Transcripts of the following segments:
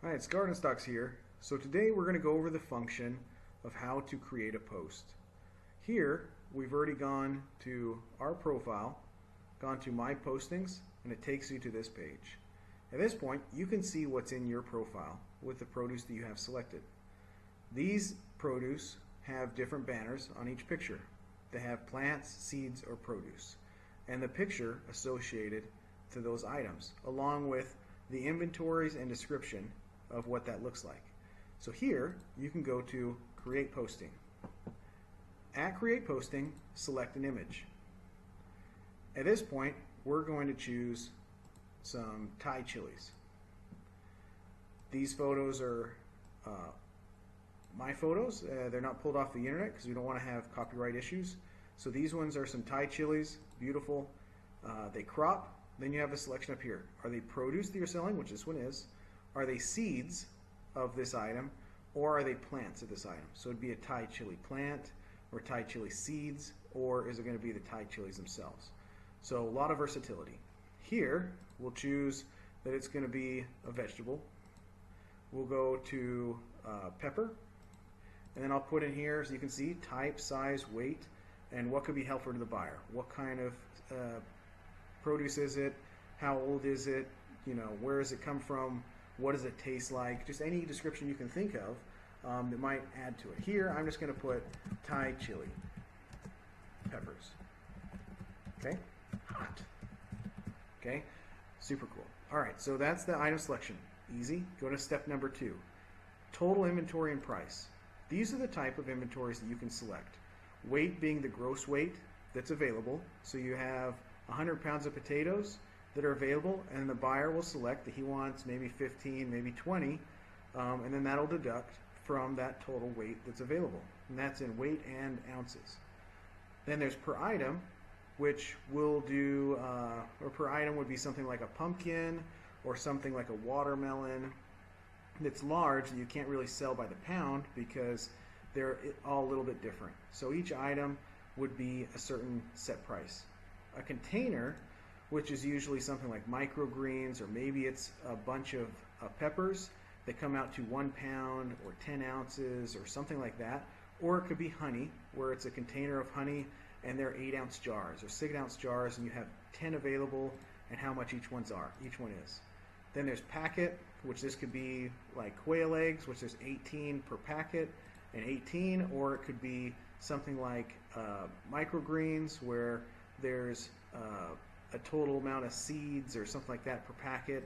Hi, it's Garden Stocks here. So today we're going to go over the function of how to create a post. Here we've already gone to our profile, gone to My Postings, and it takes you to this page. At this point you can see what's in your profile with the produce that you have selected. These produce have different banners on each picture. They have plants, seeds, or produce, and the picture associated to those items, along with the inventories and description of what that looks like. So here you can go to Create Posting. At Create Posting, select an image. At this point we're going to choose some Thai chilies. These photos are my photos. They're not pulled off the internet because we don't want to have copyright issues. So these ones are some Thai chilies, beautiful. They crop. Then you have a selection up here. Are they produce that you're selling, which this one is? Are they seeds of this item, or are they plants of this item? So it'd be a Thai chili plant or Thai chili seeds, or is it going to be the Thai chilies themselves? So a lot of versatility. Here we'll choose that it's going to be a vegetable. We'll go to pepper, and then I'll put in here, so you can see, type, size, weight, and what could be helpful to the buyer. What kind of produce is it? How old is it? You know, where does it come from? What does it taste like? Just any description you can think of that might add to it. Here, I'm just going to put Thai chili peppers. Okay, hot. Okay, super cool. All right, so that's the item selection. Easy. Go to step number 2. Total inventory and price. These are the type of inventories that you can select. Weight being the gross weight that's available. So you have 100 pounds of potatoes that are available, and the buyer will select that he wants maybe 15, maybe 20, and then that'll deduct from that total weight that's available. And that's in weight and ounces. Then there's per item, which will do, or per item would be something like a pumpkin or something like a watermelon that's large that you can't really sell by the pound because they're all a little bit different. So each item would be a certain set price. A container, which is usually something like microgreens, or maybe it's a bunch of peppers that come out to 1 pound or 10 ounces or something like that. Or it could be honey, where it's a container of honey and they're 8-ounce jars or 6-ounce jars, and you have 10 available and how much each one is. Then there's packet, which this could be like quail eggs, which there's 18 per packet and 18, or it could be something like microgreens, where there's a total amount of seeds or something like that per packet.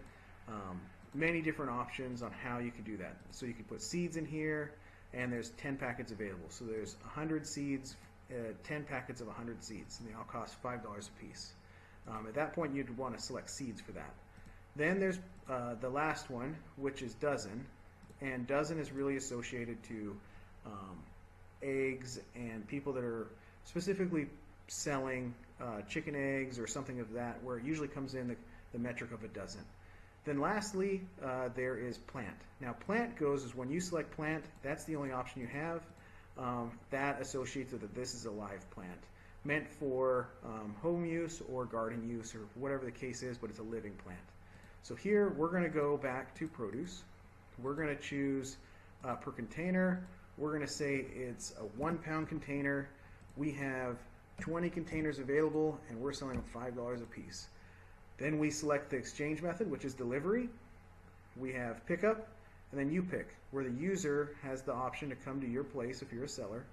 Many different options on how you can do that. So you can put seeds in here, and there's 10 packets available. So there's 100 seeds, 10 packets of 100 seeds, and they all cost $5 a piece. At that point you'd want to select seeds for that. Then there's the last one, which is dozen, and dozen is really associated to eggs and people that are specifically selling chicken eggs or something of that, where it usually comes in the metric of a dozen. Then lastly, there is plant. Now plant goes as when you select plant, that's the only option you have. That associates with that this is a live plant, meant for home use or garden use or whatever the case is, but it's a living plant. So here we're going to go back to produce. We're going to choose per container. We're going to say it's a 1 pound container. We have 20 containers available, and we're selling them $5 a piece. Then we select the exchange method, which is delivery. We have pickup, and then you pick, where the user has the option to come to your place if you're a seller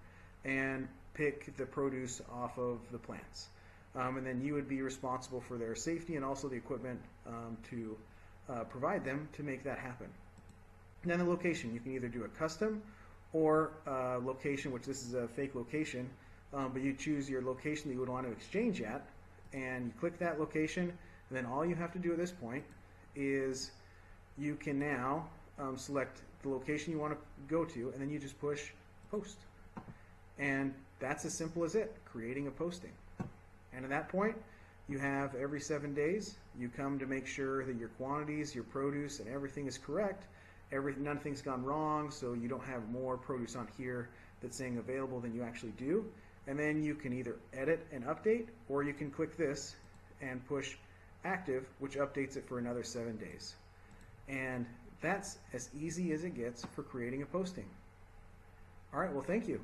and pick the produce off of the plants. And then you would be responsible for their safety and also the equipment to provide them to make that happen. And then the location, you can either do a custom or location, which this is a fake location, but you choose your location that you would want to exchange at, and you click that location, and then all you have to do at this point is you can now select the location you want to go to, and then you just push post. And that's as simple as it, creating a posting. And at that point, you have every 7 days, you come to make sure that your quantities, your produce, and everything is correct. Nothing's gone wrong, so you don't have more produce on here that's saying available than you actually do. And then you can either edit and update, or you can click this and push active, which updates it for another 7 days. And That's as easy as it gets for creating a posting. All right, well, thank you.